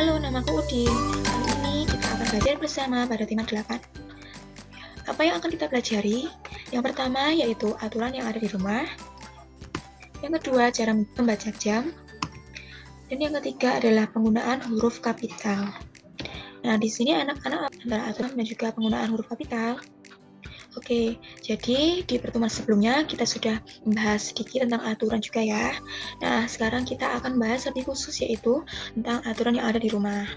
Halo, namaku Udin. Kali ini kita akan belajar bersama pada tema 8. Apa yang akan kita pelajari? Yang pertama yaitu aturan yang ada di rumah. Yang kedua, cara membaca jam. Dan yang ketiga adalah penggunaan huruf kapital. Nah, di sini anak-anak antara aturan dan juga penggunaan huruf kapital. Oke, jadi di pertemuan sebelumnya kita sudah membahas sedikit tentang aturan juga ya. Nah, sekarang kita akan bahas lebih khusus yaitu tentang aturan yang ada di rumah.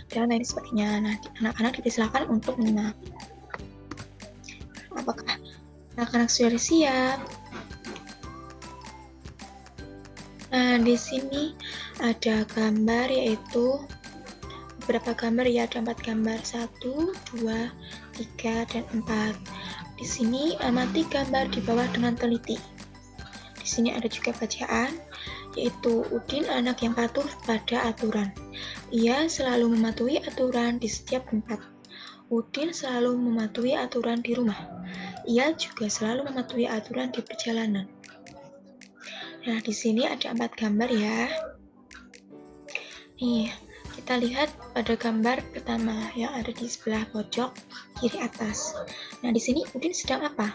Dan lain sebagainya. Nah, anak-anak dipersilakan untuk menyimak. Apakah anak-anak sudah siap? Nah, di sini ada gambar yaitu beberapa gambar ya, ada 4 gambar, 1, 2, 3, dan 4. Di sini amati gambar di bawah dengan teliti. Di sini ada juga bacaan, yaitu Udin anak yang patuh pada aturan. Ia selalu mematuhi aturan di setiap tempat. Udin selalu mematuhi aturan di rumah. Ia juga selalu mematuhi aturan di perjalanan. Nah, di sini ada 4 gambar ya. Nih, kita lihat pada gambar pertama yang ada di sebelah pojok kiri atas. Nah, di sini Udin sedang apa?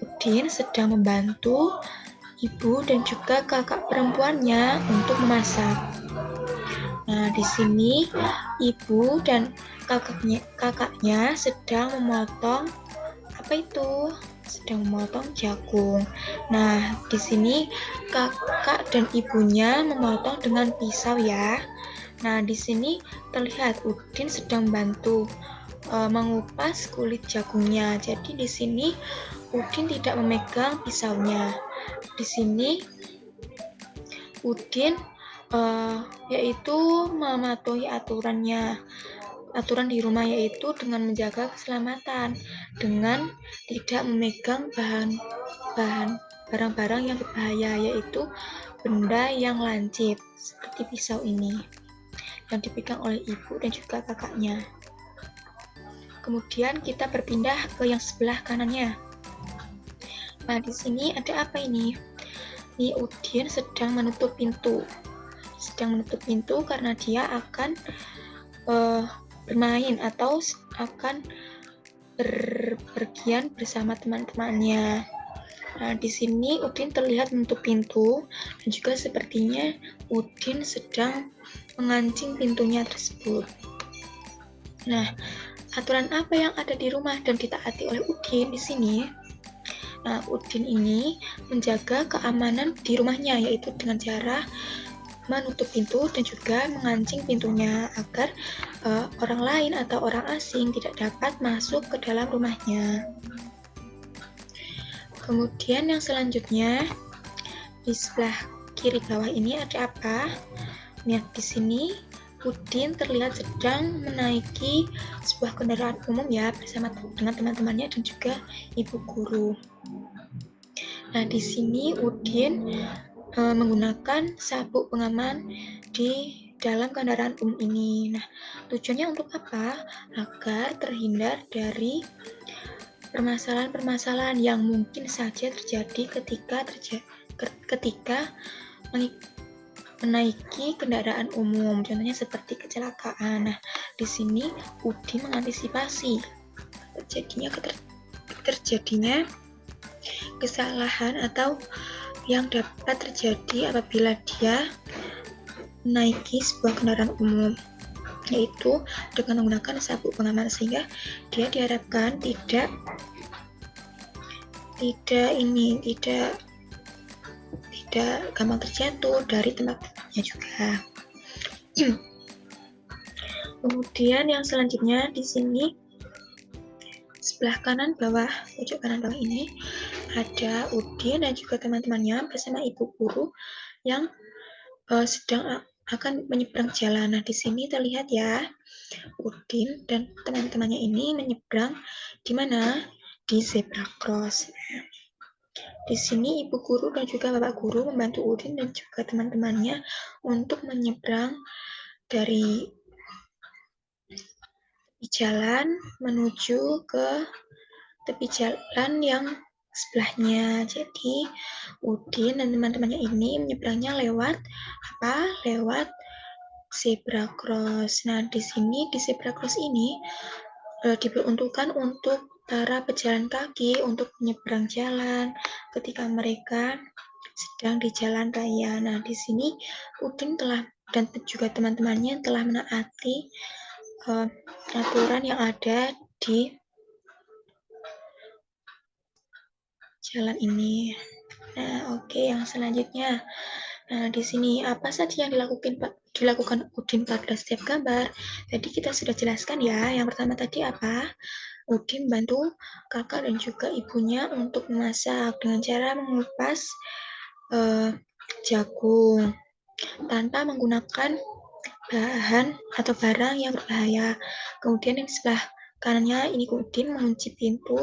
Udin sedang membantu ibu dan juga kakak perempuannya untuk memasak. Nah, di sini ibu dan kakaknya sedang memotong apa itu? Sedang memotong jagung. Nah, di sini kakak dan ibunya memotong dengan pisau ya. Nah, di sini terlihat Udin sedang bantu mengupas kulit jagungnya. Jadi di sini Udin tidak memegang pisaunya. Di sini Udin yaitu mematuhi aturan di rumah, yaitu dengan menjaga keselamatan dengan tidak memegang barang-barang yang berbahaya, yaitu benda yang lancip seperti pisau ini yang dipegang oleh ibu dan juga kakaknya. Kemudian kita berpindah ke yang sebelah kanannya. Nah, di sini ada apa ini? Ini Udin sedang menutup pintu. Karena dia akan bermain atau akan berpergian bersama teman-temannya. Nah, di sini Udin terlihat menutup pintu dan juga sepertinya Udin sedang mengancing pintunya tersebut. Nah, aturan apa yang ada di rumah dan ditaati oleh Udin di sini? Nah, Udin ini menjaga keamanan di rumahnya, yaitu dengan cara menutup pintu dan juga mengancing pintunya agar orang lain atau orang asing tidak dapat masuk ke dalam rumahnya. Kemudian yang selanjutnya di sebelah kiri bawah ini ada apa? Lihat di sini Udin terlihat sedang menaiki sebuah kendaraan umum ya bersama dengan teman-temannya dan juga ibu guru. Nah, di sini Udin menggunakan sabuk pengaman di dalam kendaraan umum ini. Nah, tujuannya untuk apa? Agar terhindar dari permasalahan-permasalahan yang mungkin saja terjadi ketika menaiki kendaraan umum, contohnya seperti kecelakaan. Nah, di sini Udin mengantisipasi terjadinya kesalahan atau yang dapat terjadi apabila dia menaiki sebuah kendaraan umum, yaitu dengan menggunakan sabuk pengaman, sehingga dia diharapkan tidak gampang terjatuh dari tempatnya juga. Kemudian yang selanjutnya di sini sebelah kanan bawah, pojok kanan bawah ini ada Udin dan juga teman-temannya bersama ibu guru yang sedang akan menyeberang jalan. Nah, di sini terlihat ya, Udin dan teman-temannya ini menyeberang di mana? Di zebra cross. Di sini ibu guru dan juga bapak guru membantu Udin dan juga teman-temannya untuk menyeberang dari tepi jalan menuju ke tepi jalan yang sebelahnya. Jadi Udin dan teman-temannya ini menyeberangnya lewat apa? Lewat zebra cross. Nah, di sini di zebra cross ini diperuntukkan untuk para pejalan kaki untuk menyeberang jalan ketika mereka sedang di jalan raya. Nah, di sini Udin telah dan juga teman-temannya telah menaati aturan yang ada di jalan ini. Nah, oke, yang selanjutnya. Nah, di sini apa saja yang dilakukan Udin pada setiap gambar? Tadi kita sudah jelaskan ya. Yang pertama tadi apa? Udin bantu kakak dan juga ibunya untuk memasak dengan cara mengupas jagung tanpa menggunakan bahan atau barang yang berbahaya. Kemudian yang sebelah kanannya ini Udin mengunci pintu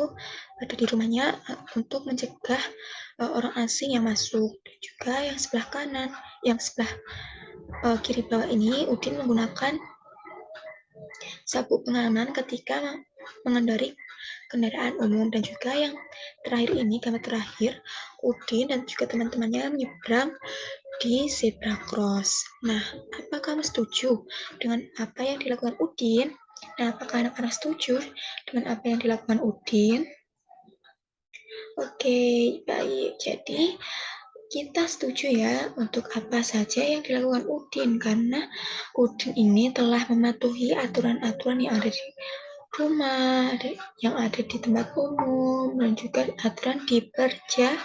ada di rumahnya untuk mencegah orang asing yang masuk. Dan juga yang sebelah kanan, yang sebelah kiri bawah ini Udin menggunakan sabuk pengaman ketika mengendarai kendaraan umum. Dan juga yang terakhir ini, gambar terakhir, Udin dan juga teman-temannya menyeberang di zebra cross. Nah, apa kamu setuju dengan apa yang dilakukan Udin? Nah, apakah anak-anak setuju dengan apa yang dilakukan Udin? Oke, baik. Jadi, kita setuju ya untuk apa saja yang dilakukan Udin, karena Udin ini telah mematuhi aturan-aturan yang ada di rumah, yang ada di tempat umum, dan juga aturan di perjalanan.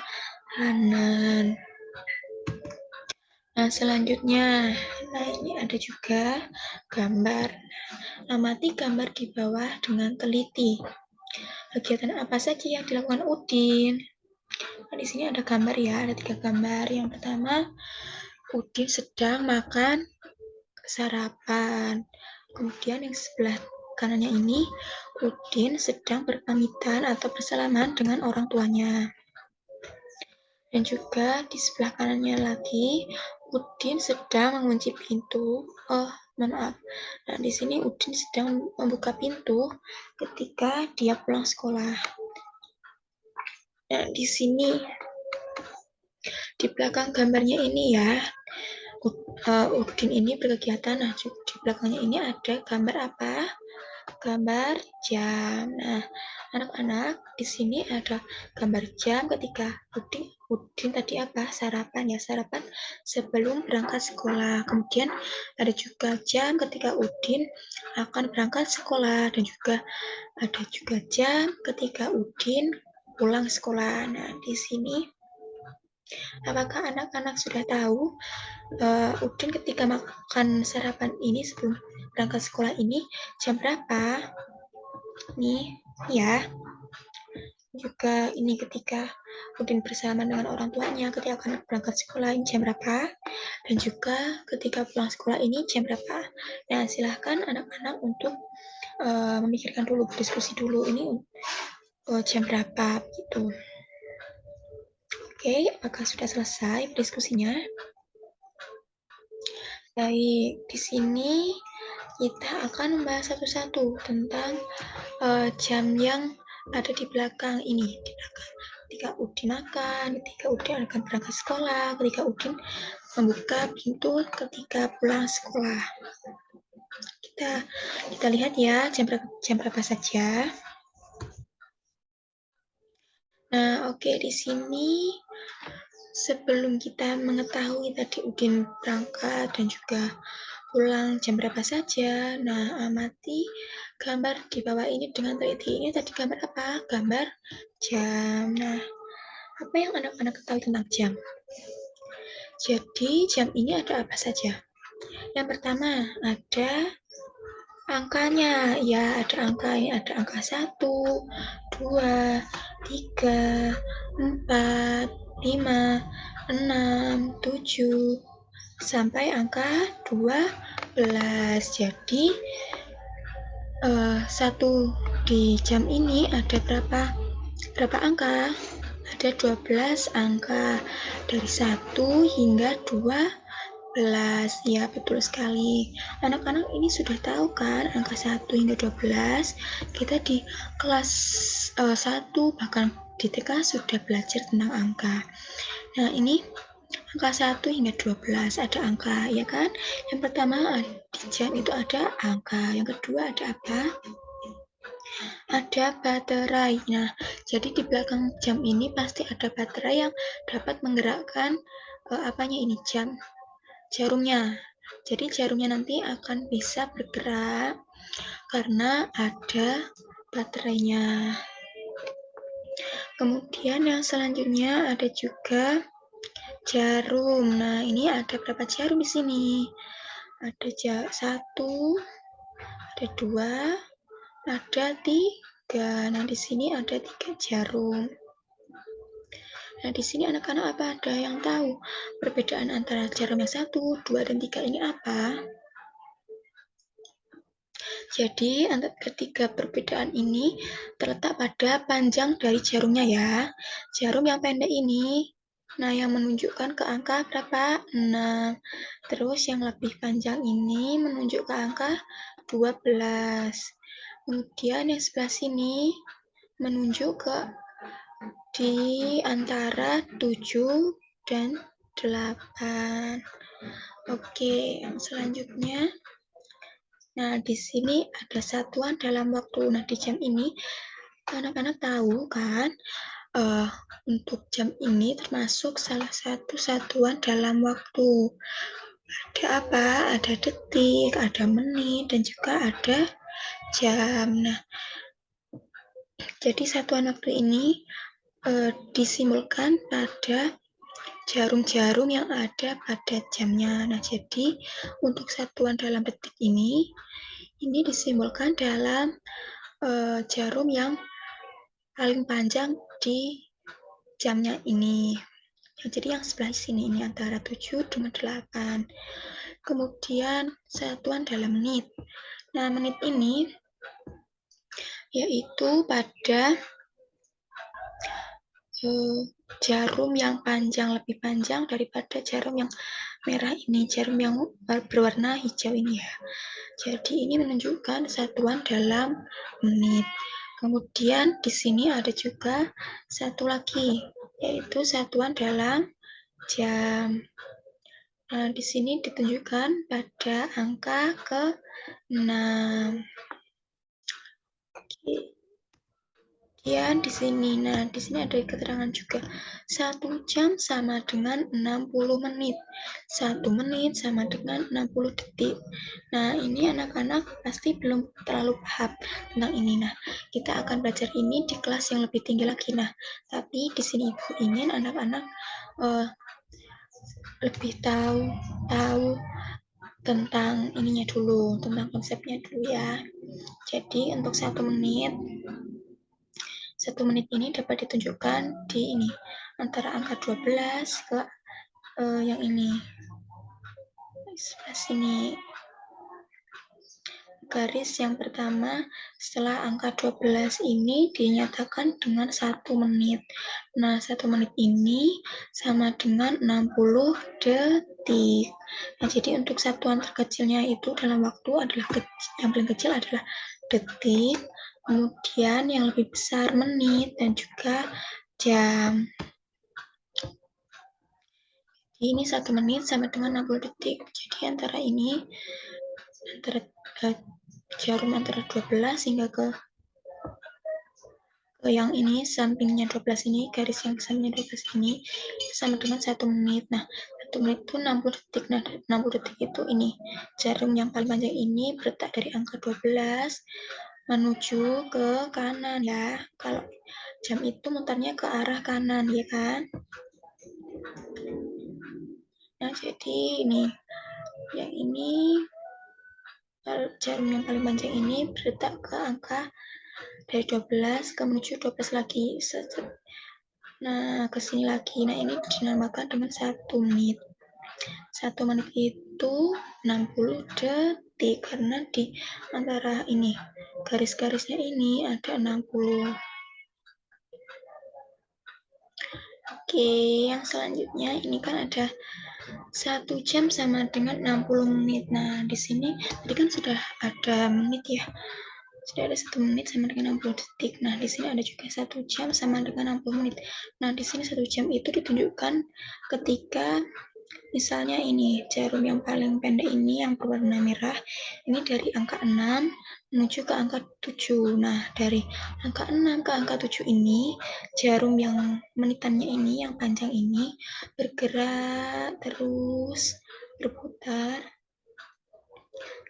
Nah, selanjutnya, nah ini ada juga gambar. Amati gambar di bawah dengan teliti. Kegiatan apa saja yang dilakukan Udin? Nah, di sini ada gambar ya, ada 3 gambar. Yang pertama, Udin sedang makan sarapan. Kemudian yang sebelah kanannya ini, Udin sedang berpamitan atau bersalaman dengan orang tuanya. Dan juga di sebelah kanannya lagi, Udin sedang mengunci pintu. Oh, maaf. Nah, di sini Udin sedang membuka pintu ketika dia pulang sekolah. Nah, di sini di belakang gambarnya ini ya, Udin ini berkegiatan. Nah, di belakangnya ini ada gambar apa? Gambar jam. Nah, anak-anak, di sini ada gambar jam ketika Udin tadi apa? Sarapan ya, sarapan sebelum berangkat sekolah. Kemudian ada juga jam ketika Udin akan berangkat sekolah, dan juga ada juga jam ketika Udin pulang sekolah. Nah, di sini apakah anak-anak sudah tahu Udin ketika makan sarapan ini sebelum berangkat sekolah ini jam berapa? Nih, ya. Juga ini ketika Udin bersama dengan orang tuanya ketika akan berangkat sekolah ini jam berapa? Dan juga ketika pulang sekolah ini jam berapa? Nah, silahkan anak-anak untuk memikirkan dulu, berdiskusi dulu ini jam berapa gitu. Oke, apakah sudah selesai diskusinya? Baik, di sini kita akan membahas satu-satu tentang jam yang ada di belakang ini, di belakang. Ketika Udin makan, ketika Udin akan berangkat sekolah, ketika Udin membuka pintu ketika pulang sekolah. Kita lihat ya jam berapa saja. Nah, oke, di sini sebelum kita mengetahui tadi Udin berangkat dan juga pulang jam berapa saja. Nah, amati gambar di bawah ini dengan teliti. Ini tadi gambar apa? Gambar jam. Nah, apa yang anak-anak ketahui tentang jam? Jadi, jam ini ada apa saja? Yang pertama, ada angkanya. Ya, ada angka. Ada angka 1, 2, 3, 4, 5, 6, 7, sampai angka 12. Jadi, satu di jam ini ada berapa angka? Ada 12 angka, dari 1 hingga 12. Ya, betul sekali. Anak-anak ini sudah tahu kan angka 1 hingga 12? Kita di kelas 1 bahkan di TK sudah belajar tentang angka. Nah, ini angka 1 hingga 12 ada angka, ya kan? Yang pertama di jam itu ada angka, yang kedua ada apa? Ada baterai. Nah, jadi di belakang jam ini pasti ada baterai yang dapat menggerakkan apanya ini jarumnya. Jadi jarumnya nanti akan bisa bergerak karena ada baterainya. Kemudian yang selanjutnya ada juga jarum. Nah, ini ada berapa jarum di sini? Ada 1, ada 2, ada 3. Nah, di sini ada 3 jarum. Nah, di sini anak-anak apa ada yang tahu perbedaan antara jarum yang 1, 2, dan 3 ini apa? Jadi, ketiga perbedaan ini terletak pada panjang dari jarumnya ya. Jarum yang pendek ini, nah yang menunjukkan ke angka berapa? 6. Terus yang lebih panjang ini menunjuk ke angka 12. Kemudian yang sebelah sini menunjuk ke di antara 7 dan 8. Oke, yang selanjutnya. Nah, di sini ada satuan dalam waktu. Nah, di jam ini anak-anak tahu kan, untuk jam ini termasuk salah satu satuan dalam waktu. Ada apa? Ada detik, ada menit, dan juga ada jam. Nah, jadi satuan waktu ini disimbolkan pada jarum-jarum yang ada pada jamnya. Nah, jadi untuk satuan dalam detik ini disimbolkan dalam jarum yang paling panjang di jamnya ini. Jadi yang sebelah sini ini antara 7 dengan 8. Kemudian satuan dalam menit. Nah, menit ini yaitu pada jarum yang lebih panjang daripada jarum yang merah ini, jarum yang berwarna hijau ini ya. Jadi ini menunjukkan satuan dalam menit. Kemudian di sini ada juga satu lagi, yaitu satuan dalam jam. Nah, di sini ditunjukkan pada angka ke-6. Kemudian di sini, nah di sini ada keterangan juga 1 jam sama dengan 60 menit, 1 menit sama dengan 60 detik. Nah, ini anak-anak pasti belum terlalu paham tentang ini. Nah, kita akan belajar ini di kelas yang lebih tinggi lagi. Nah, tapi di sini Ibu ingin anak-anak lebih tahu tentang ininya dulu, tentang konsepnya dulu ya. Jadi untuk 1 menit ini dapat ditunjukkan di ini antara angka 12 ke yang ini sebelah sini. Garis yang pertama setelah angka 12 ini dinyatakan dengan 1 menit. Nah, 1 menit ini sama dengan 60 detik. Nah, jadi untuk satuan terkecilnya itu dalam waktu adalah yang paling kecil adalah detik, kemudian yang lebih besar menit, dan juga jam. Ini 1 menit sama dengan 60 detik. Jadi antara ini, antara jarum antara 12 hingga ke yang ini, sampingnya 12 ini, garis yang sampingnya 12 ini, sama dengan 1 menit. Nah, 1 menit itu 60 detik. Nah, 60 detik itu ini, jarum yang paling panjang ini berletak dari angka 12 menuju ke kanan ya. Kalau jam itu mutarnya ke arah kanan, ya kan? Nah, jadi ini, yang ini, jarum yang paling panjang ini berletak ke angka dari 12 ke menuju 12 lagi. Nah, ke sini lagi. Nah, ini dinamakan dengan 1 menit. 1 menit itu 60 detik karena di antara ini garis-garisnya ini ada 60. Oke, yang selanjutnya ini kan ada 1 jam sama dengan 60 menit. Nah, di sini tadi kan sudah ada menit ya. Sudah ada 1 menit sama dengan 60 detik. Nah, di sini ada juga 1 jam sama dengan 60 menit. Nah, di sini 1 jam itu ditunjukkan ketika misalnya ini jarum yang paling pendek ini yang berwarna merah, ini dari angka 6 menuju ke angka 7. Nah, dari angka 6 ke angka 7 ini, jarum yang menitannya ini, yang panjang ini, bergerak terus berputar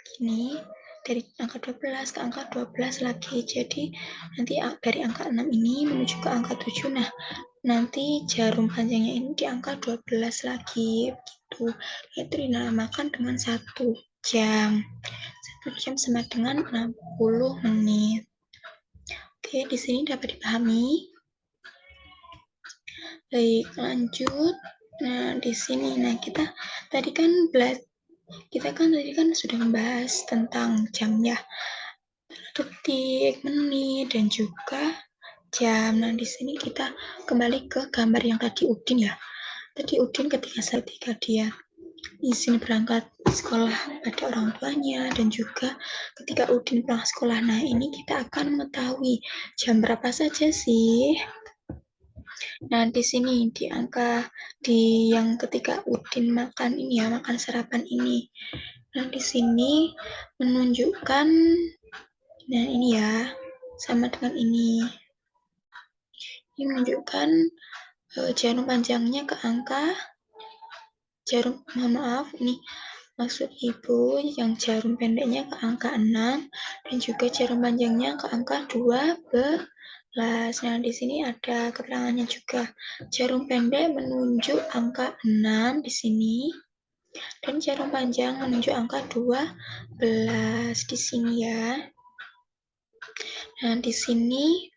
gini dari angka 12 ke angka 12 lagi. Jadi nanti dari angka 6 ini menuju ke angka 7. Nah, nanti jarum panjangnya ini di angka 12 lagi begitu. Itu dinamakan dengan 1 jam. 1 jam sama dengan 60 menit. Oke, di sini dapat dipahami. Baik, lanjut. Nah, di sini kita tadi kan sudah membahas tentang jam ya, detik, menit, dan juga jam. Nah, di sini kita kembali ke gambar yang tadi Udin ya. Tadi Udin ketika dia izin berangkat sekolah pada orang tuanya, dan juga ketika Udin pulang sekolah. Nah, ini kita akan mengetahui jam berapa saja sih. Nah, di sini di yang ketika Udin makan ini ya, makan sarapan ini. Nah, di sini menunjukkan, nah ini ya, sama dengan ini. Ini menunjukkan jarum panjangnya ke angka, mohon maaf, ini maksud ibu yang jarum pendeknya ke angka 6 dan juga jarum panjangnya ke angka 12. Nah, di sini ada keterangannya juga. Jarum pendek menunjuk angka 6 di sini dan jarum panjang menunjuk angka 12 di sini ya. Nah, di sini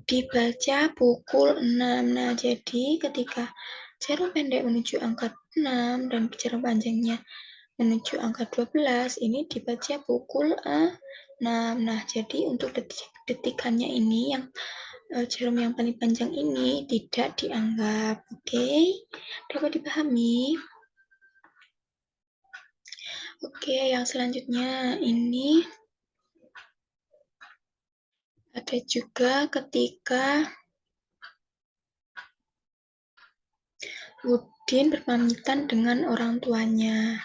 dibaca pukul 6. Nah, jadi ketika jarum pendek menuju angka 6 dan jarum panjangnya menuju angka 12, ini dibaca pukul 6. Nah, jadi untuk detikannya ini yang jarum yang paling panjang ini tidak dianggap. Oke, dapat dipahami? Oke, yang selanjutnya ini ada juga ketika Udin berpamitan dengan orang tuanya.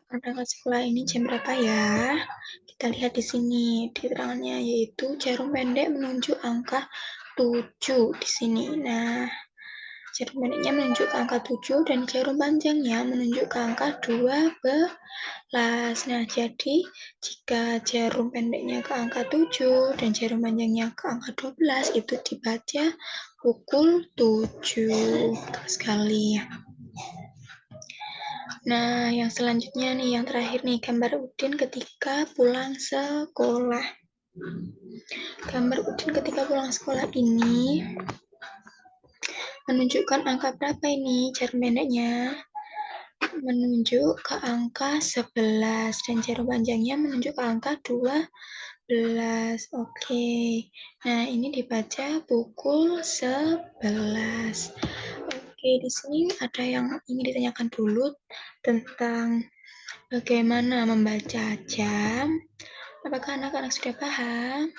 Berangkat sekolah ini jam berapa ya? Kita lihat di sini keterangannya, yaitu jarum pendek menunjuk angka 7 di sini. Nah, jarum pendeknya menunjuk ke angka 7 dan jarum panjangnya menunjuk ke angka 12. Nah, jadi jika jarum pendeknya ke angka 7 dan jarum panjangnya ke angka 12 itu dibaca pukul 7. Betul sekali. Nah, yang selanjutnya nih, yang terakhir nih, gambar Udin ketika pulang sekolah. Gambar Udin ketika pulang sekolah ini menunjukkan angka berapa ini jarum pendeknya? Menunjuk ke angka 11 dan jarum panjangnya menunjuk ke angka 12. Oke. Nah, ini dibaca pukul 11. Oke, di sini ada yang ingin ditanyakan dulu tentang bagaimana membaca jam. Apakah anak-anak sudah paham?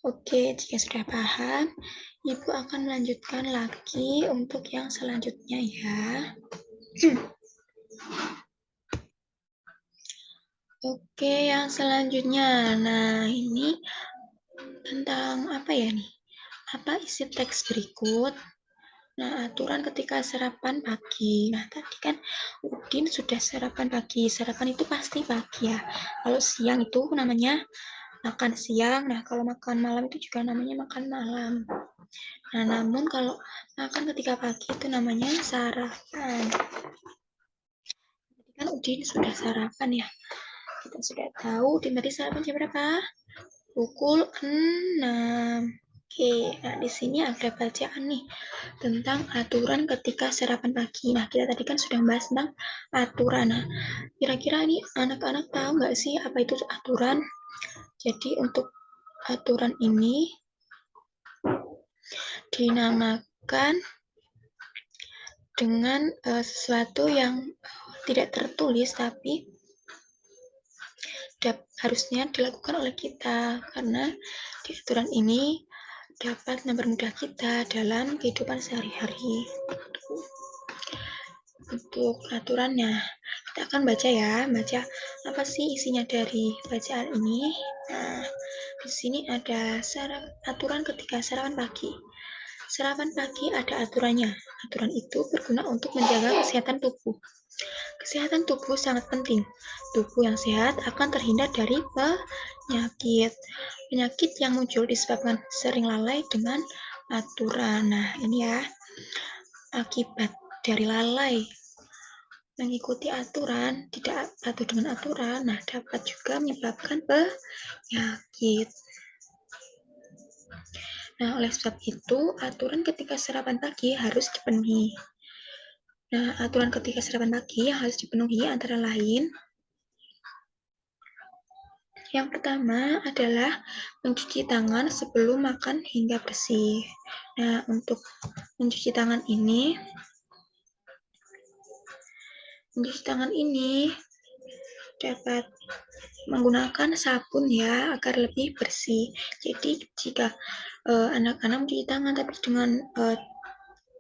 Oke, jika sudah paham, Ibu akan melanjutkan lagi untuk yang selanjutnya ya. Oke, yang selanjutnya. Nah, ini tentang apa ya nih? Apa isi teks berikut? Nah, aturan ketika sarapan pagi. Nah, tadi kan Udin sudah sarapan pagi. Sarapan itu pasti pagi ya. Kalau siang itu namanya makan siang. Nah, kalau makan malam itu juga namanya makan malam. Nah, namun kalau makan ketika pagi itu namanya sarapan. Tadi kan Udin sudah sarapan ya. Kita sudah tahu Udin tadi sarapan jam berapa? Pukul 6. Oke, nah di sini ada bacaan nih tentang aturan ketika sarapan pagi. Nah, kita tadi kan sudah membahas tentang aturan. Nah, kira-kira ini anak-anak tahu nggak sih apa itu aturan? Jadi untuk aturan ini dinamakan dengan sesuatu yang tidak tertulis tapi harusnya dilakukan oleh kita, karena di aturan ini dapat mempermudah kita dalam kehidupan sehari-hari. Untuk aturannya, kita akan baca apa sih isinya dari bacaan ini. Nah, di sini ada aturan ketika sarapan pagi. Sarapan pagi ada aturannya. Aturan itu berguna untuk menjaga kesehatan tubuh. Kesehatan tubuh sangat penting. Tubuh yang sehat akan terhindar dari penyakit. Penyakit yang muncul disebabkan sering lalai dengan aturan. Nah, ini ya, akibat dari lalai mengikuti aturan, tidak patuh dengan aturan, nah dapat juga menyebabkan penyakit. Nah, oleh sebab itu, aturan ketika sarapan pagi harus dipenuhi. Nah, aturan ketika sarapan pagi yang harus dipenuhi antara lain, yang pertama adalah mencuci tangan sebelum makan hingga bersih. Nah, untuk mencuci tangan ini dapat menggunakan sabun ya, agar lebih bersih. Jadi jika anak-anak mencuci tangan tapi dengan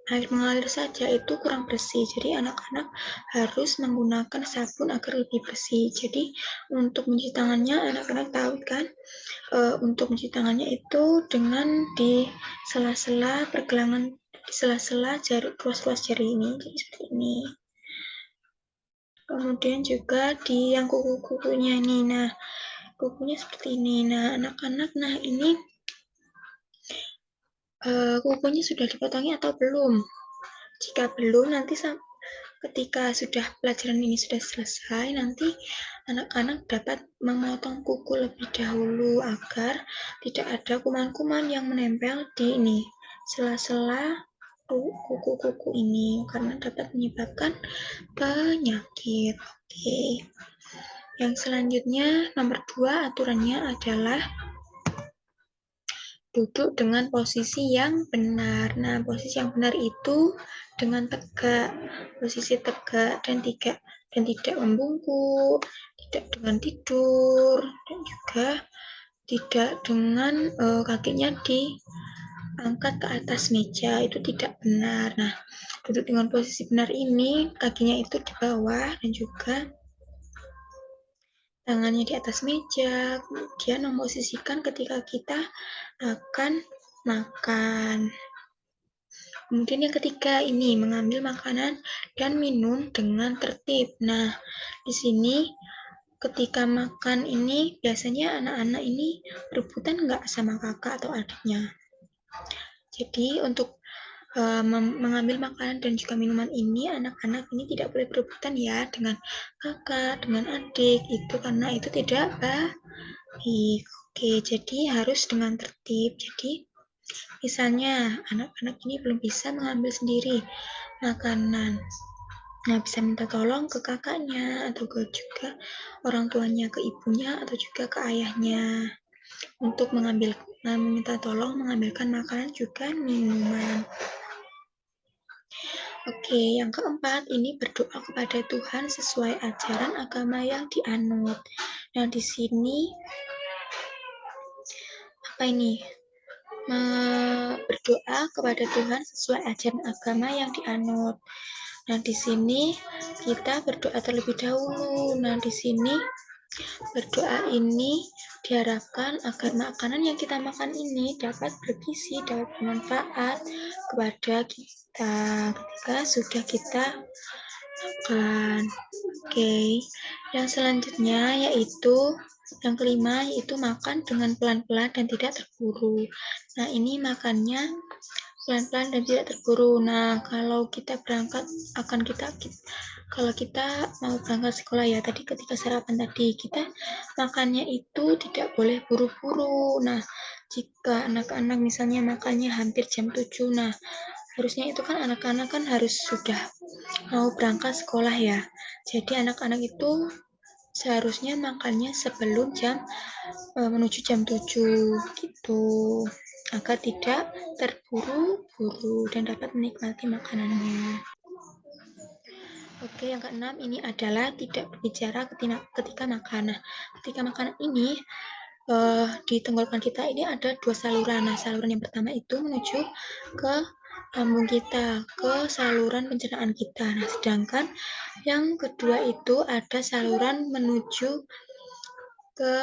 air mengalir saja itu kurang bersih. Jadi anak-anak harus menggunakan sabun agar lebih bersih. Jadi untuk mencuci tangannya, anak-anak tahu kan, untuk mencuci tangannya itu dengan di sela-sela pergelangan, di sela-sela jari, ruas-ruas jari ini. Jadi seperti ini. Kemudian juga di yang kuku-kukunya ini. Nah, kukunya seperti ini. Nah, anak-anak, nah ini kukunya sudah dipotongi atau belum? Jika belum, nanti ketika sudah pelajaran ini sudah selesai, nanti anak-anak dapat memotong kuku lebih dahulu agar tidak ada kuman-kuman yang menempel di ini sela-sela kuku-kuku ini, karena dapat menyebabkan penyakit. Oke. Yang selanjutnya, nomor 2 aturannya adalah duduk dengan posisi yang benar. Nah, posisi yang benar itu dengan tegak, posisi tegak dan tidak membungkuk, tidak dengan tidur, dan juga tidak dengan kakinya diangkat ke atas meja, itu tidak benar. Nah, duduk dengan posisi benar ini, kakinya itu di bawah dan juga tangannya di atas meja, kemudian memposisikan ketika kita akan makan. Kemudian yang ketiga ini, mengambil makanan dan minum dengan tertib. Nah, di sini ketika makan ini, biasanya anak-anak ini berebutan nggak sama kakak atau adiknya. Jadi untuk mengambil makanan dan juga minuman ini, anak-anak ini tidak boleh berebutan ya dengan kakak, dengan adik, itu karena itu tidak baik. Oke, jadi harus dengan tertib. Jadi misalnya anak-anak ini belum bisa mengambil sendiri makanan, nah bisa minta tolong ke kakaknya atau juga orang tuanya, ke ibunya atau juga ke ayahnya untuk meminta tolong mengambilkan makanan juga minuman. Oke, yang keempat ini berdoa kepada Tuhan sesuai ajaran agama yang dianut. Nah, di sini apa ini? Berdoa kepada Tuhan sesuai ajaran agama yang dianut. Nah, di sini kita berdoa terlebih dahulu. Nah, di sini berdoa ini diharapkan agar makanan yang kita makan ini dapat bergizi, dapat bermanfaat kepada kita ketika sudah kita makan. Oke, yang selanjutnya yaitu yang kelima, yaitu makan dengan pelan-pelan dan tidak terburu. Nah, ini makannya pelan-pelan dan tidak terburu. Nah, kalau kita mau berangkat sekolah ya, tadi ketika sarapan tadi, kita makannya itu tidak boleh buru-buru. Nah, jika anak-anak misalnya makannya hampir jam 7, nah, harusnya itu kan anak-anak kan harus sudah mau berangkat sekolah ya. Jadi anak-anak itu seharusnya makannya sebelum menuju jam 7 gitu, agar tidak terburu-buru dan dapat menikmati makanannya. Oke, yang keenam ini adalah tidak berbicara ketika makan. Nah, ketika makan ini di tenggorokan kita ini ada dua saluran. Nah, saluran yang pertama itu menuju ke lambung kita, ke saluran pencernaan kita. Nah, sedangkan yang kedua itu ada saluran menuju ke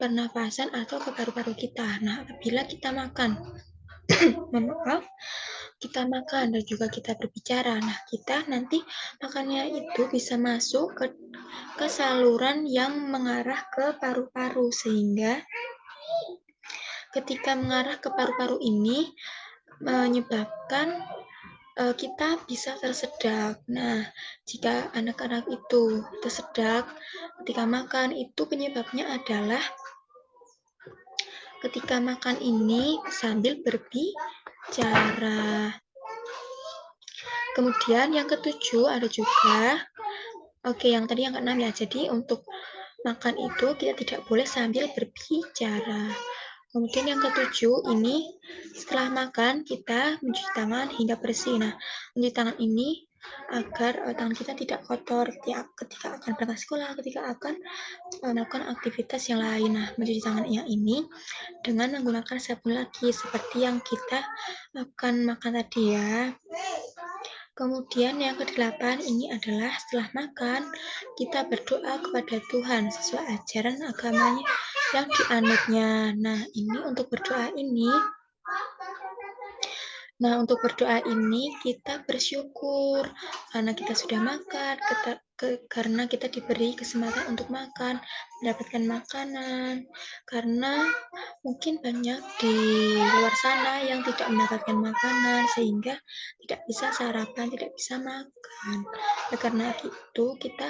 pernafasan atau ke paru-paru kita. Nah, apabila kita makan, maaf, kita makan dan juga kita berbicara. Nah, kita nanti makannya itu bisa masuk ke saluran yang mengarah ke paru-paru, sehingga ketika mengarah ke paru-paru ini menyebabkan kita bisa tersedak. Nah, jika anak-anak itu tersedak ketika makan, itu penyebabnya adalah ketika makan ini sambil berbicara. Kemudian yang ketujuh ada juga, yang tadi yang keenam ya. Jadi untuk makan itu kita tidak boleh sambil berbicara. Kemudian yang ketujuh ini, setelah makan kita mencuci tangan hingga bersih. Nah, mencuci tangan ini agar tangan kita tidak kotor ketika akan berangkat sekolah, ketika akan melakukan aktivitas yang lain. Nah, mencuci tangan yang ini dengan menggunakan sabun lagi seperti yang kita akan makan tadi ya. Kemudian yang kedelapan ini adalah setelah makan kita berdoa kepada Tuhan sesuai ajaran agamanya yang dianutnya. Nah, untuk berdoa ini kita bersyukur karena kita sudah makan, karena kita diberi kesempatan untuk makan, mendapatkan makanan. Karena mungkin banyak di luar sana yang tidak mendapatkan makanan sehingga tidak bisa sarapan, tidak bisa makan. Karena itu kita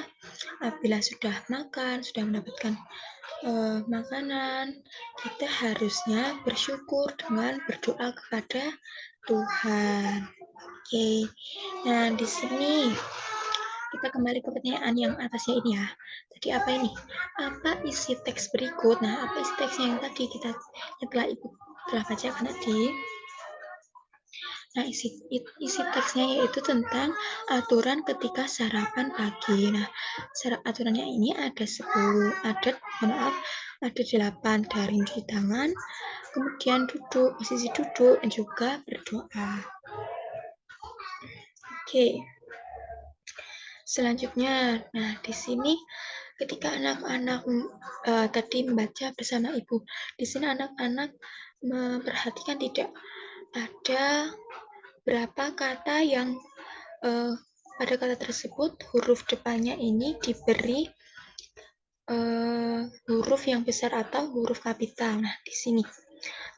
apabila sudah makan, sudah mendapatkan makanan, kita harusnya bersyukur dengan berdoa kepada Tuhan. Oke. Nah, di sini kita kembali ke pertanyaan yang atasnya ini ya. Tadi apa ini? Apa isi teks berikut? Nah, apa isi teksnya yang tadi kita telah bacakan tadi? Nah, isi teksnya yaitu tentang aturan ketika sarapan pagi. Nah, aturannya ini ada 8 dari mencuci tangan, kemudian duduk, posisi duduk, dan juga berdoa. Oke. Selanjutnya, nah di sini ketika anak-anak tadi membaca bersama ibu, di sini anak-anak memperhatikan tidak ada berapa kata yang pada kata tersebut huruf depannya ini diberi huruf yang besar atau huruf kapital. Nah, di sini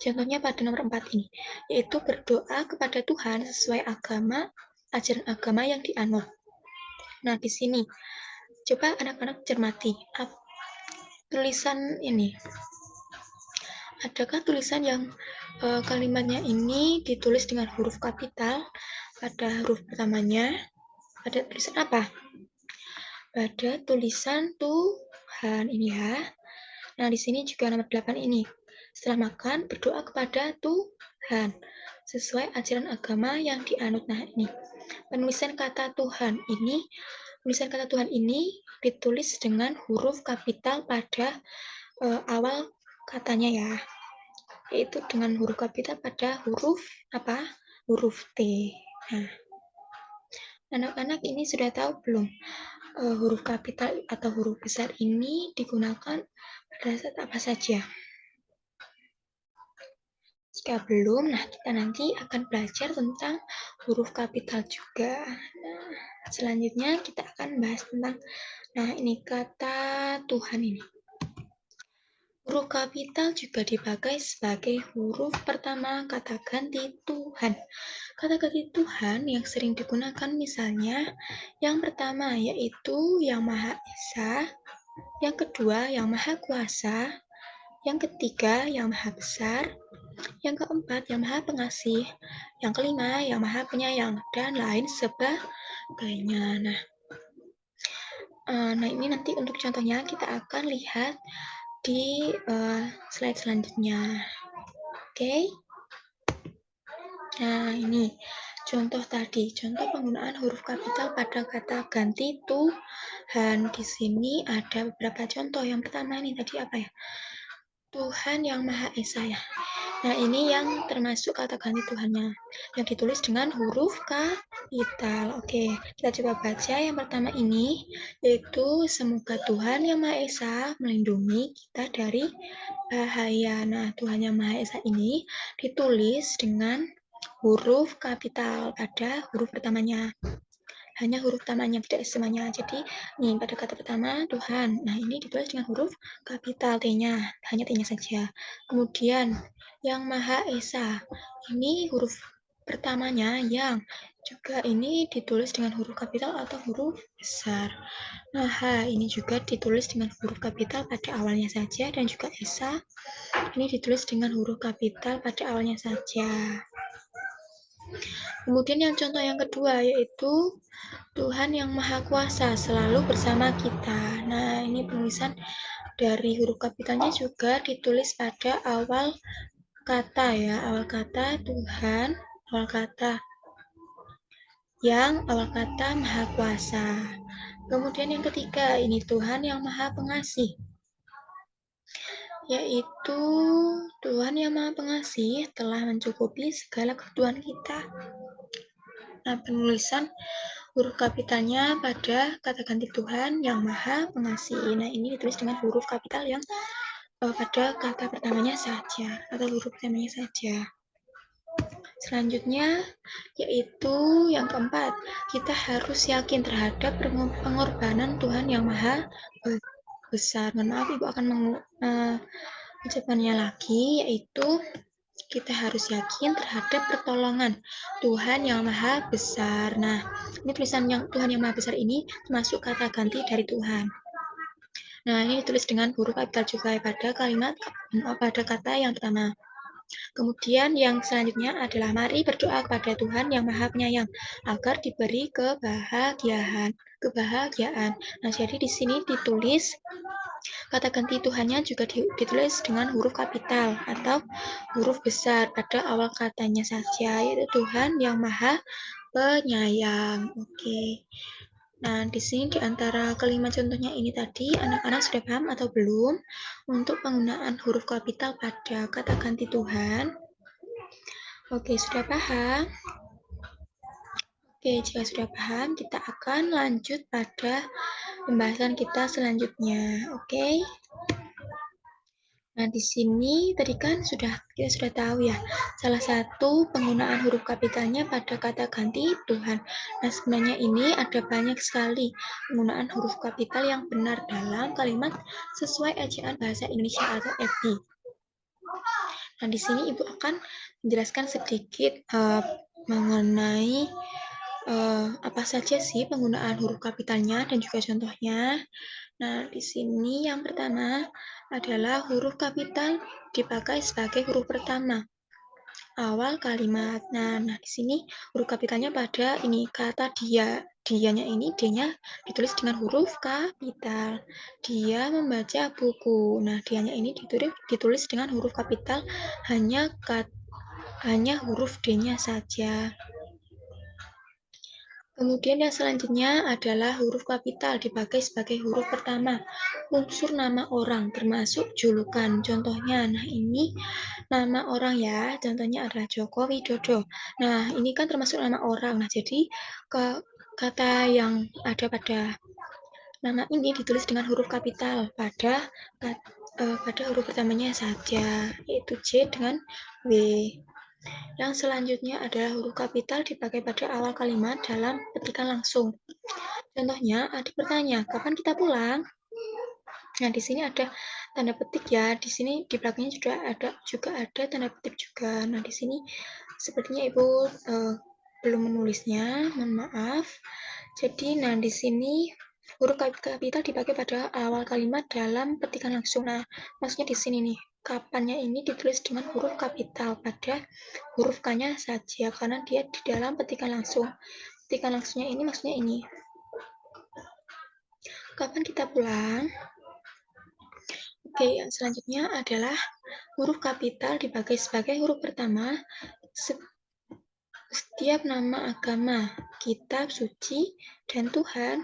contohnya pada nomor 4 ini, yaitu berdoa kepada Tuhan sesuai ajaran agama yang dianut. Nah, di sini coba anak-anak cermati tulisan ini. Adakah tulisan yang kalimatnya ini ditulis dengan huruf kapital pada huruf pertamanya? Pada tulisan apa? Pada tulisan Tuhan ini ya. Nah, di sini juga nomor 8 ini. Setelah makan, berdoa kepada Tuhan sesuai ajaran agama yang dianut. Nah, ini penulisan kata Tuhan ini ditulis dengan huruf kapital pada awal katanya ya, yaitu dengan huruf kapital pada huruf apa? Huruf T. Nah, anak-anak ini sudah tahu belum huruf kapital atau huruf besar ini digunakan pada saat apa saja? Jika belum, nah kita nanti akan belajar tentang huruf kapital juga. Nah, selanjutnya kita akan bahas tentang, ini kata Tuhan ini. Huruf kapital juga dipakai sebagai huruf pertama kata ganti Tuhan. Kata ganti Tuhan yang sering digunakan misalnya, yang pertama yaitu Yang Maha Esa, yang kedua Yang Maha Kuasa, yang ketiga Yang Maha Besar, yang keempat Yang Maha Pengasih, yang kelima Yang Maha Penyayang, dan lain sebagainya. Nah, ini nanti untuk contohnya kita akan lihat di slide selanjutnya. Oke. Nah, ini contoh tadi, contoh penggunaan huruf kapital pada kata ganti Tuhan. Di sini ada beberapa contoh. Yang pertama ini tadi apa ya? Tuhan yang Maha Esa ya. Nah, ini yang termasuk kata ganti Tuhannya, yang ditulis dengan huruf kapital. Oke, kita coba baca yang pertama ini, yaitu semoga Tuhan yang Maha Esa melindungi kita dari bahaya. Nah, Tuhan yang Maha Esa ini ditulis dengan huruf kapital pada huruf pertamanya. Hanya huruf pertamanya, tidak semuanya. Jadi, nih pada kata pertama, Tuhan. Nah, ini ditulis dengan huruf kapital T-nya, hanya T-nya saja. Kemudian, yang Maha Esa. Ini huruf pertamanya yang juga ini ditulis dengan huruf kapital atau huruf besar. Maha ini juga ditulis dengan huruf kapital pada awalnya saja, dan juga Esa ini ditulis dengan huruf kapital pada awalnya saja. Kemudian yang contoh yang kedua yaitu Tuhan yang Maha Kuasa selalu bersama kita. Nah, ini penulisan dari huruf kapitalnya juga ditulis pada awal kata ya, awal kata Tuhan, awal kata awal kata Maha Kuasa. Kemudian yang ketiga, ini Tuhan yang Maha Pengasih, yaitu Tuhan yang Maha Pengasih telah mencukupi segala kebutuhan kita. Nah, penulisan huruf kapitalnya pada kata ganti Tuhan yang Maha Pengasih. Nah, ini ditulis dengan huruf kapital yang pada kata pertamanya saja atau huruf pertamanya saja. Selanjutnya yaitu yang keempat, kita harus yakin terhadap pengorbanan Tuhan yang Maha Besar. Mohon maaf, Ibu akan mengucapkannya lagi, yaitu kita harus yakin terhadap pertolongan Tuhan yang Maha Besar. Nah, ini tulisan yang Tuhan yang Maha Besar ini termasuk kata ganti dari Tuhan. Nah, ini ditulis dengan huruf kapital juga pada pada kata yang pertama. Kemudian yang selanjutnya adalah mari berdoa kepada Tuhan yang Maha Penyayang agar diberi kebahagiaan. Nah, jadi di sini ditulis kata ganti Tuhannya juga ditulis dengan huruf kapital atau huruf besar pada awal katanya saja, yaitu Tuhan yang Maha Penyayang. Oke. Nah, di sini di antara kelima contohnya ini tadi, anak-anak sudah paham atau belum untuk penggunaan huruf kapital pada kata ganti Tuhan? Oke, sudah paham? Oke, jika sudah paham, kita akan lanjut pada pembahasan kita selanjutnya. Oke. Nah, di sini tadi kan kita sudah tahu ya, salah satu penggunaan huruf kapitalnya pada kata ganti Tuhan. Nah, sebenarnya ini ada banyak sekali penggunaan huruf kapital yang benar dalam kalimat sesuai ejaan bahasa Indonesia atau EPI. Nah, di sini Ibu akan menjelaskan sedikit mengenai apa saja sih penggunaan huruf kapitalnya dan juga contohnya. Nah, di sini yang pertama adalah huruf kapital dipakai sebagai huruf pertama awal kalimat. Nah, di sini huruf kapitalnya pada ini kata dia. Dianya ini D-nya ditulis dengan huruf kapital. Dia membaca buku. Nah, dianya ini ditulis dengan huruf kapital hanya huruf D-nya saja. Kemudian yang selanjutnya adalah huruf kapital dipakai sebagai huruf pertama unsur nama orang termasuk julukan. Contohnya, nah ini nama orang ya, contohnya adalah Joko Widodo. Nah, ini kan termasuk nama orang. Nah, jadi kata yang ada pada nama ini ditulis dengan huruf kapital pada huruf pertamanya saja, yaitu J dengan W. Yang selanjutnya adalah huruf kapital dipakai pada awal kalimat dalam petikan langsung. Contohnya, adik bertanya, kapan kita pulang? Nah, di sini ada tanda petik ya. Di sini di belakangnya juga ada tanda petik juga. Nah, di sini sepertinya Ibu belum menulisnya, mohon maaf. Jadi, nah di sini huruf kapital dipakai pada awal kalimat dalam petikan langsung. Nah, maksudnya di sini nih, kapannya ini ditulis dengan huruf kapital pada huruf K-nya saja karena dia di dalam petikan langsung. Petikan langsungnya ini maksudnya ini. Kapan kita pulang? Oke, yang selanjutnya adalah huruf kapital dipakai sebagai huruf pertama setiap nama agama, kitab suci, dan Tuhan,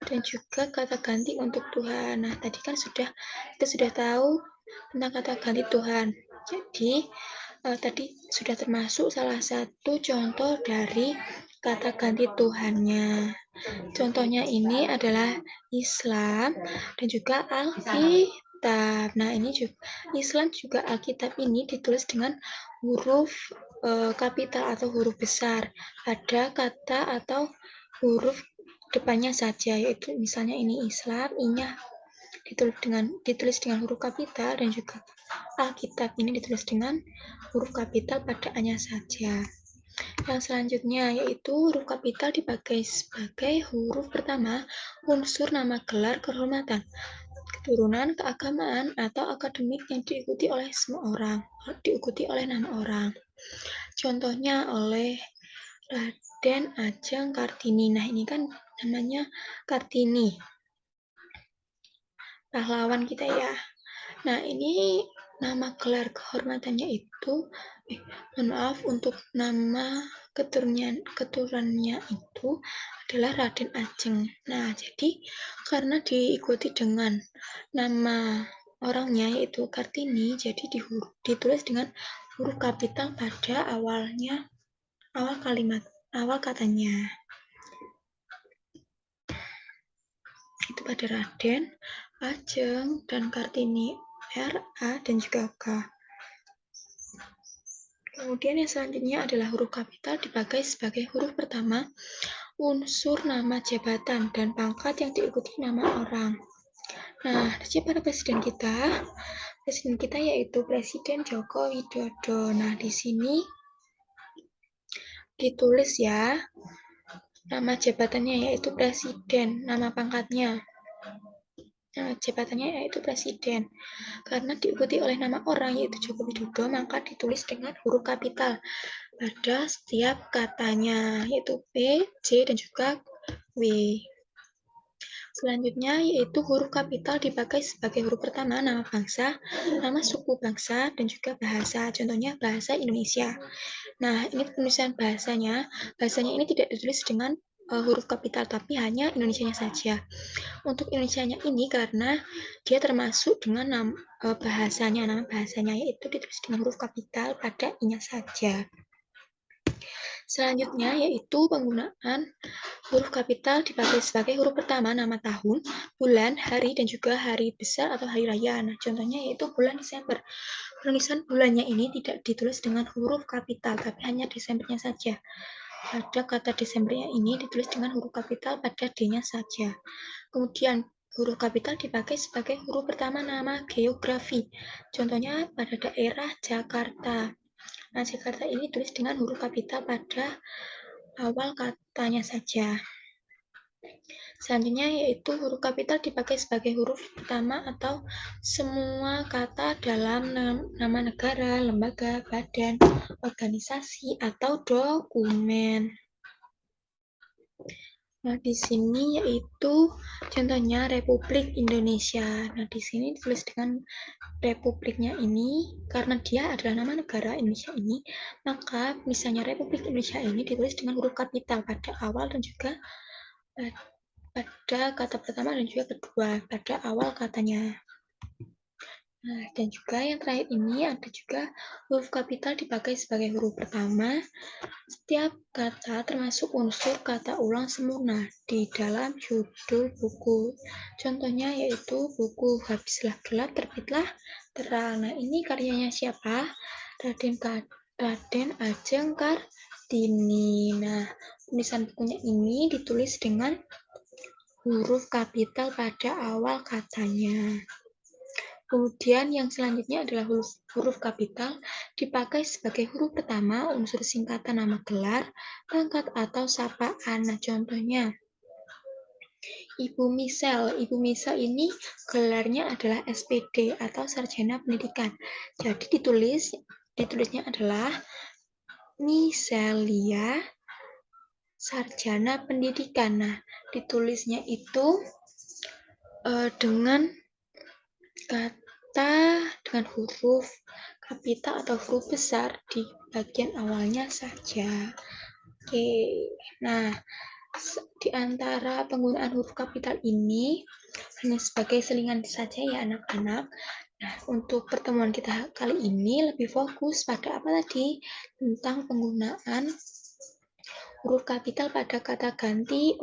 dan juga kata ganti untuk Tuhan. Nah, tadi kan kita sudah tahu tentang kata ganti Tuhan. Jadi, tadi sudah termasuk salah satu contoh dari kata ganti Tuhannya. Contohnya ini adalah Islam dan juga Alkitab. Nah, ini juga Islam juga Alkitab ini ditulis dengan huruf kapital atau huruf besar pada kata atau huruf depannya saja, yaitu misalnya ini Islam, I-nya ditulis dengan huruf kapital, dan juga Alkitab ini ditulis dengan huruf kapital pada A-nya saja. Yang selanjutnya yaitu huruf kapital dipakai sebagai huruf pertama unsur nama gelar kehormatan, keturunan, keagamaan, atau akademik yang diikuti oleh semua orang, diikuti oleh nama orang. Contohnya oleh Raden Ajeng Kartini. Nah, ini kan namanya Kartini, pahlawan kita ya. Nah, ini nama gelar kehormatannya itu, maaf, untuk nama keturunannya itu adalah Raden Ajeng. Nah, jadi karena diikuti dengan nama orangnya yaitu Kartini, jadi ditulis dengan huruf kapital pada awal katanya. Itu pada Raden, Ajeng, dan Kartini, R, A, dan juga K. Kemudian yang selanjutnya adalah huruf kapital dipakai sebagai huruf pertama unsur nama jabatan dan pangkat yang diikuti nama orang. Nah, siapa presiden kita? Presiden kita yaitu Presiden Joko Widodo. Nah, di sini ditulis ya, nama jabatannya yaitu presiden, nama pangkatnya. Nama jabatannya yaitu presiden. Karena diikuti oleh nama orang yaitu Joko Widodo, maka ditulis dengan huruf kapital pada setiap katanya, yaitu P, J, dan juga W. Selanjutnya yaitu huruf kapital dipakai sebagai huruf pertama nama bangsa, nama suku bangsa, dan juga bahasa. Contohnya bahasa Indonesia. Nah, ini penulisan bahasanya ini tidak ditulis dengan huruf kapital, tapi hanya Indonesianya saja. Untuk Indonesianya ini karena dia termasuk dengan nama bahasanya yaitu ditulis dengan huruf kapital pada I-nya saja. Selanjutnya yaitu penggunaan huruf kapital dipakai sebagai huruf pertama nama tahun, bulan, hari, dan juga hari besar atau hari raya. Nah, contohnya yaitu bulan Desember. Penulisan bulannya ini tidak ditulis dengan huruf kapital, tapi hanya Desembernya saja. Pada kata Desembernya ini ditulis dengan huruf kapital pada D-nya saja. Kemudian huruf kapital dipakai sebagai huruf pertama nama geografi. Contohnya pada daerah Jakarta. Nah, Jakarta ini ditulis dengan huruf kapital pada awal katanya saja. Selanjutnya yaitu huruf kapital dipakai sebagai huruf pertama atau semua kata dalam nama negara, lembaga, badan, organisasi, atau dokumen. Nah, di sini yaitu contohnya Republik Indonesia. Nah, di sini ditulis dengan Republiknya ini, karena dia adalah nama negara Indonesia ini, maka misalnya Republik Indonesia ini ditulis dengan huruf kapital pada awal dan juga pada kata pertama dan juga kedua pada awal katanya. Nah, dan juga yang terakhir ini ada juga huruf kapital dipakai sebagai huruf pertama setiap kata termasuk unsur kata ulang sempurna di dalam judul buku. Contohnya yaitu buku Habislah Gelap Terbitlah Terang. Nah, ini karyanya siapa? Raden Ajeng Kartini. Nah, tulisan bukunya ini ditulis dengan huruf kapital pada awal katanya. Kemudian yang selanjutnya adalah huruf kapital dipakai sebagai huruf pertama unsur singkatan nama gelar, pangkat, atau sapaan. Nah, contohnya Ibu Misel. Ibu Misel ini gelarnya adalah SPD atau Sarjana Pendidikan. Jadi ditulisnya adalah Miselia Sarjana Pendidikan. Nah, ditulisnya itu dengan huruf kapital atau huruf besar di bagian awalnya saja. Oke, nah di antara penggunaan huruf kapital ini hanya sebagai selingan saja ya anak-anak. Nah, untuk pertemuan kita kali ini lebih fokus pada apa tadi? Tentang penggunaan huruf kapital pada kata ganti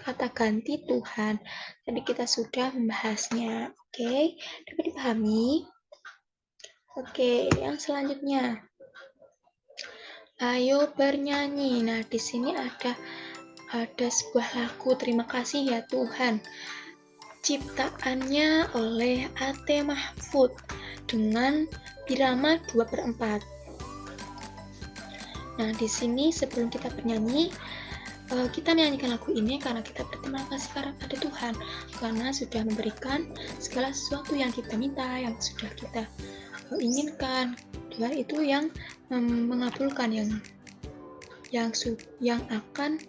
kata ganti Tuhan. Jadi kita sudah membahasnya. Oke, dapat dipahami? Oke, yang selanjutnya. Ayo bernyanyi. Nah, di sini ada sebuah lagu Terima Kasih Ya Tuhan. Ciptaannya oleh A.T. Mahfud dengan birama 2/4. Nah, di sini sebelum kita bernyanyi, kita menyanyikan lagu ini karena kita berterima kasih pada Tuhan karena sudah memberikan segala sesuatu yang kita minta, yang sudah kita inginkan. Tuhan itu yang mengabulkan, yang akan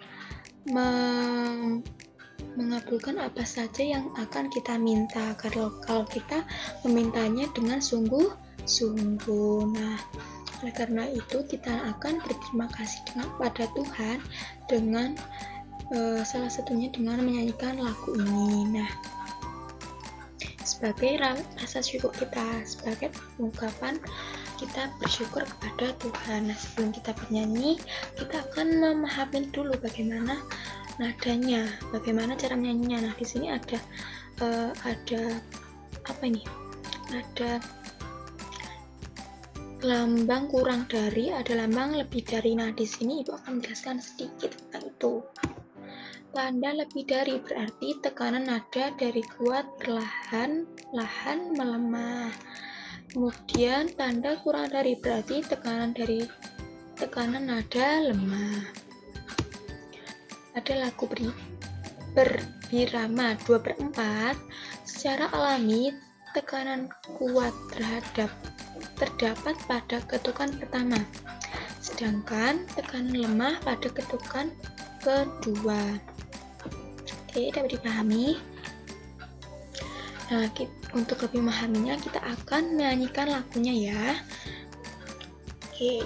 mengabulkan apa saja yang akan kita minta kalau kita memintanya dengan sungguh-sungguh. Nah, oleh karena itu kita akan berterima kasih pada Tuhan dengan salah satunya dengan menyanyikan lagu ini. Nah, sebagai rasa syukur kita, sebagai ungkapan kita bersyukur kepada Tuhan. Nah, sebelum kita bernyanyi, kita akan memahami dulu bagaimana nadanya, bagaimana cara menyanyinya. Nah, di sini ada apa ini? Ada lambang kurang dari, ada lambang lebih dari. Nah, di sini Ibu akan menjelaskan sedikit tentang itu. Tanda lebih dari berarti tekanan nada dari kuat perlahan melemah. Kemudian tanda kurang dari berarti tekanan nada lemah. Ada lagu berbirama 2/4. Secara alami tekanan kuat terdapat pada ketukan pertama, sedangkan tekanan lemah pada ketukan kedua. Oke, dapat dipahami? Nah, untuk lebih memahaminya kita akan menyanyikan lagunya ya. Oke.